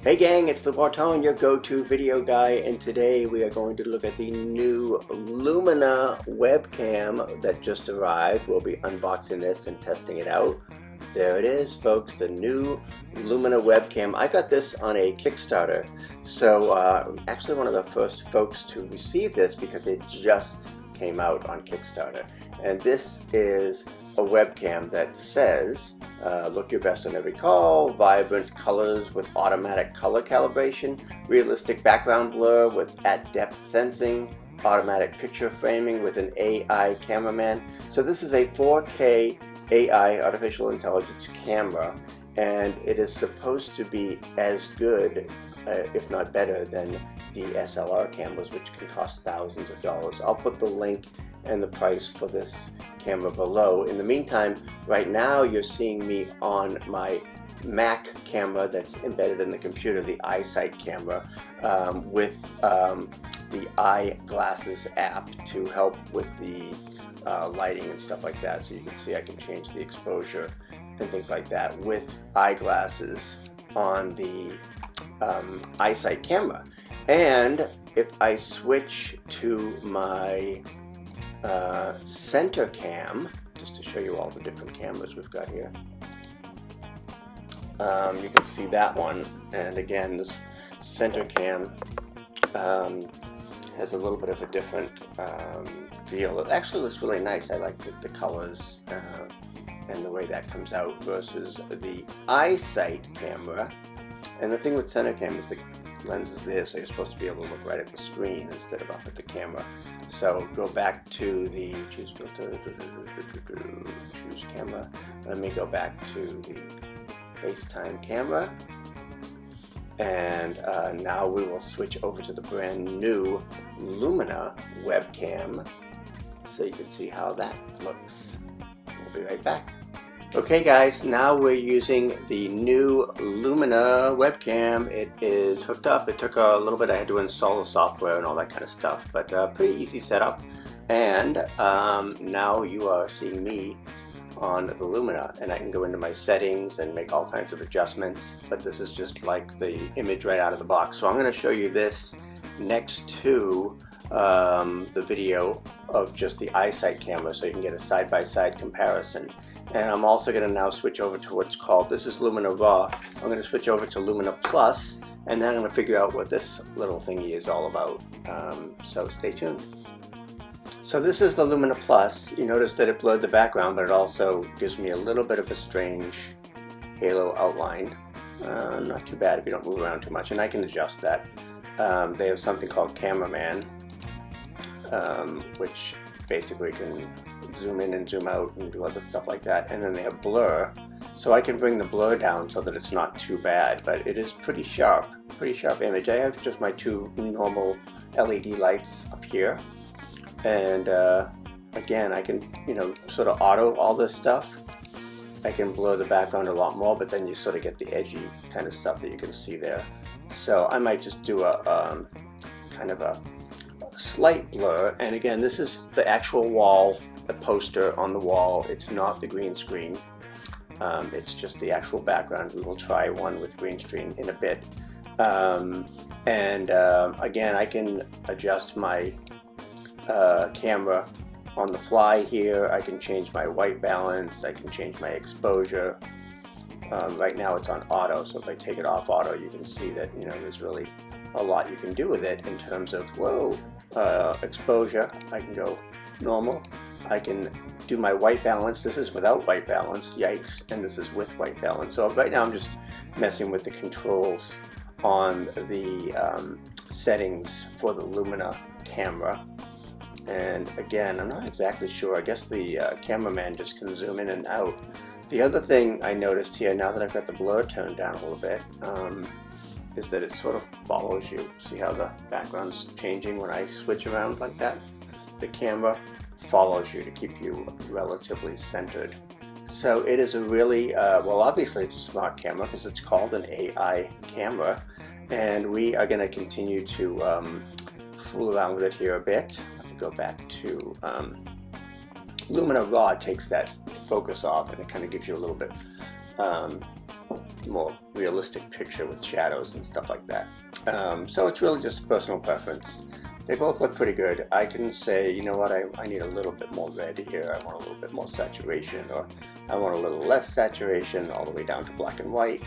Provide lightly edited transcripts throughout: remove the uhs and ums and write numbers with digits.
Hey gang, it's the Bortone, your go-to video guy, and today we are going to look at the new Lumina webcam that just arrived. We'll be unboxing this and testing it out. There it is, folks, the new Lumina webcam. I got this on a Kickstarter, so actually one of the first folks to receive this because it just came out on Kickstarter. And this is a webcam that says, look your best on every call, vibrant colors with automatic color calibration, realistic background blur with at-depth sensing, automatic picture framing with an AI cameraman. So this is a 4K AI artificial intelligence camera, and it is supposed to be as good, if not better, than the SLR cameras, which can cost thousands of dollars. I'll put the link and the price for this camera below. In the meantime, right now you're seeing me on my Mac camera that's embedded in the computer, the iSight camera, with the eyeglasses app to help with the lighting and stuff like that. So you can see I can change the exposure and things like that with eyeglasses on the iSight camera. And if I switch to my center cam, just to show you all the different cameras we've got here, you can see that one. And again, this center cam has a little bit of a different feel. It actually looks really nice. I like the colors and the way that comes out versus the iSight camera. And the thing with center cam is the lens is there, so you're supposed to be able to look right at the screen instead of up at the camera. So go back to the choose filter, choose camera. Let me go back to the FaceTime camera, and now we will switch over to the brand new Lumina webcam so you can see how that looks. We'll be right back. Okay guys, now we're using the new Lumina webcam. It is hooked up. It took a little bit. I had to install the software and all that kind of stuff, but pretty easy setup. And now you are seeing me on the Lumina, and I can go into my settings and make all kinds of adjustments, but this is just like the image right out of the box. So I'm going to show you this next to the video of just the iSight camera, so you can get a side-by-side comparison. And I'm also going to now switch over to what's called, this is Lumina Raw, I'm going to switch over to Lumina Plus, and then I'm going to figure out what this little thingy is all about. So stay tuned. So this is the Lumina Plus. You notice that it blurred the background, but it also gives me a little bit of a strange halo outline. Not too bad if you don't move around too much, and I can adjust that. They have something called Cameraman, which basically can zoom in and zoom out and do other stuff like that. And then they have blur, so I can bring the blur down so that it's not too bad, but it is pretty sharp image. I have just my two normal LED lights up here, and again, I can, sort of auto all this stuff. I can blur the background a lot more, but then you sort of get the edgy kind of stuff that you can see there. So I might just do a kind of a slight blur. And again, this is the actual wall, the poster on the wall. It's not the green screen. It's just the actual background. We will try one with green screen in a bit. Again, I can adjust my camera on the fly here. I can change my white balance. I can change my exposure. Right now it's on auto, so if I take it off auto, you can see that there's really a lot you can do with it in terms of exposure. I can go normal. I can do my white balance. This is without white balance, yikes, and this is with white balance. So right now I'm just messing with the controls on the settings for the Lumina camera. And again, I'm not exactly sure. I guess the cameraman just can zoom in and out. The other thing I noticed here, now that I've got the blur turned down a little bit, is that it sort of follows you. See how the background's changing when I switch around like that? The camera follows you to keep you relatively centered. So it is a really, well, obviously it's a smart camera because it's called an AI camera, and we are going to continue to fool around with it here a bit. Go back to Lumina Raw. Takes that focus off, and it kind of gives you a little bit more realistic picture with shadows and stuff like that. So it's really just personal preference. They both look pretty good. I can say, you know what, I need a little bit more red here, I want a little bit more saturation, or I want a little less saturation, all the way down to black and white,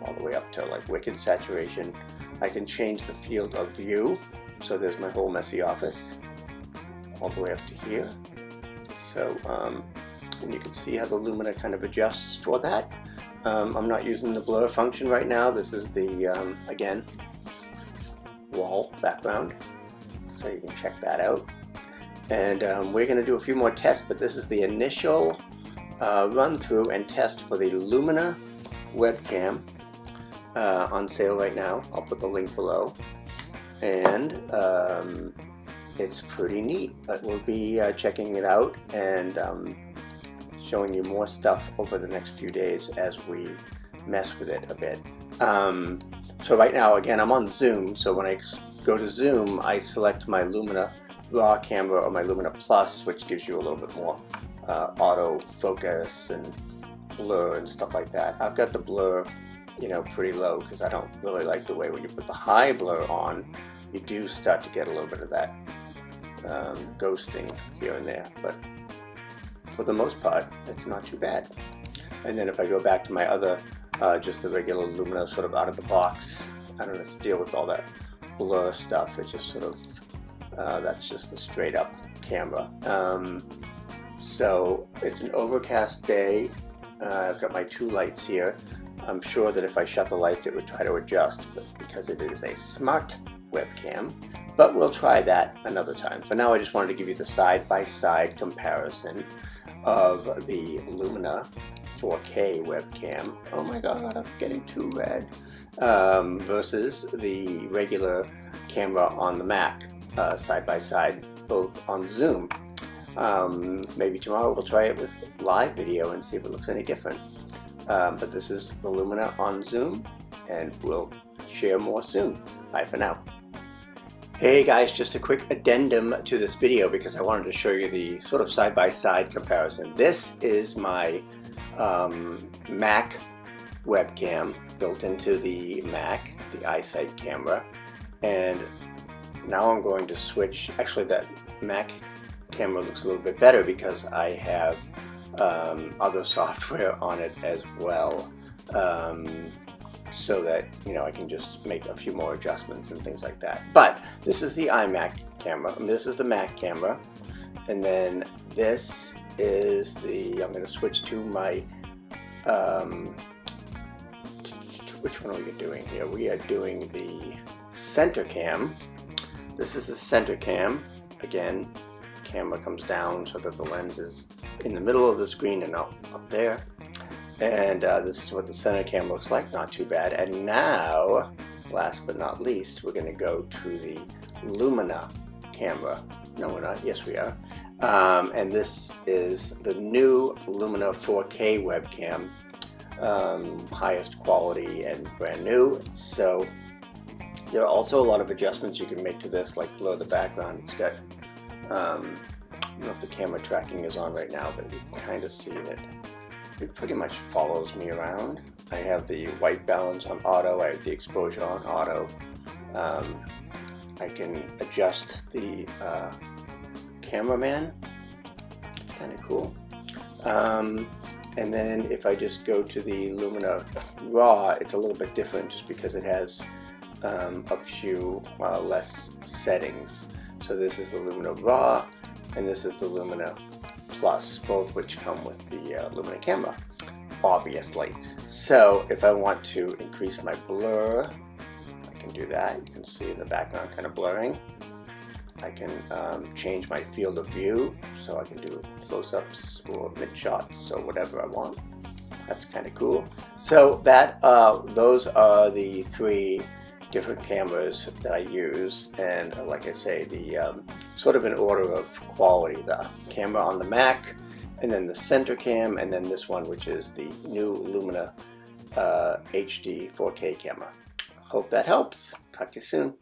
all the way up to like wicked saturation. I can change the field of view, so there's my whole messy office, all the way up to here. So, and you can see how the Lumina kind of adjusts for that. I'm not using the blur function right now. This is the, again, wall background, so you can check that out. And we're going to do a few more tests, but this is the initial run through and test for the Lumina Webcam, on sale right now. I'll put the link below, and it's pretty neat, but we'll be checking it out and showing you more stuff over the next few days as we mess with it a bit. So right now, again, I'm on Zoom, so when I go to Zoom, I select my Lumina RAW camera or my Lumina Plus, which gives you a little bit more auto focus and blur and stuff like that. I've got the blur, you know, pretty low because I don't really like the way when you put the high blur on, you do start to get a little bit of that ghosting here and there, but for the most part, it's not too bad. And then if I go back to my other, just the regular Lumina sort of out of the box, I don't have to deal with all that blur stuff. It's just sort of, that's just a straight up camera. So it's an overcast day. I've got my two lights here. I'm sure that if I shut the lights, it would try to adjust, but because it is a smart webcam, but we'll try that another time. For now, I just wanted to give you the side-by-side comparison of the Lumina 4K webcam. Oh my god, I'm getting too red. Versus the regular camera on the Mac, side-by-side, both on Zoom. Maybe tomorrow we'll try it with live video and see if it looks any different. But this is the Lumina on Zoom, and we'll share more soon. Bye for now. Hey guys, just a quick addendum to this video because I wanted to show you the sort of side-by-side comparison. This is my Mac webcam built into the Mac, the iSight camera, and now I'm going to switch. Actually, that Mac camera looks a little bit better because I have other software on it as well, so that, you know, I can just make a few more adjustments and things like that. But this is the iMac camera, and this is the Mac camera, and then this is the, I'm going to switch to my, which one are we doing here? We are doing the center cam. This is the center cam. Again, camera comes down so that the lens is in the middle of the screen and not up there. And this is what the center cam looks like, not too bad. And now, last but not least, we're going to go to the Lumina camera. No, we're not. Yes, we are. And this is the new Lumina 4K webcam, highest quality and brand new. So there are also a lot of adjustments you can make to this, like blur the background. It's got, I don't know if the camera tracking is on right now, but you can kind of see it. It pretty much follows me around. I have the white balance on auto, I have the exposure on auto. I can adjust the cameraman, it's kind of cool. And then if I just go to the Lumina RAW, it's a little bit different just because it has a few less settings. So this is the Lumina RAW, and this is the Lumina Plus, both which come with the Lumina camera, obviously. So if I want to increase my blur, I can do that. You can see in the background kind of blurring. I can change my field of view, so I can do close-ups or mid-shots or whatever I want. That's kind of cool. So that those are the three different cameras that I use, and like I say, the sort of in order of quality: the camera on the Mac, and then the center cam, and then this one, which is the new Lumina HD 4K camera. Hope that helps. Talk to you soon.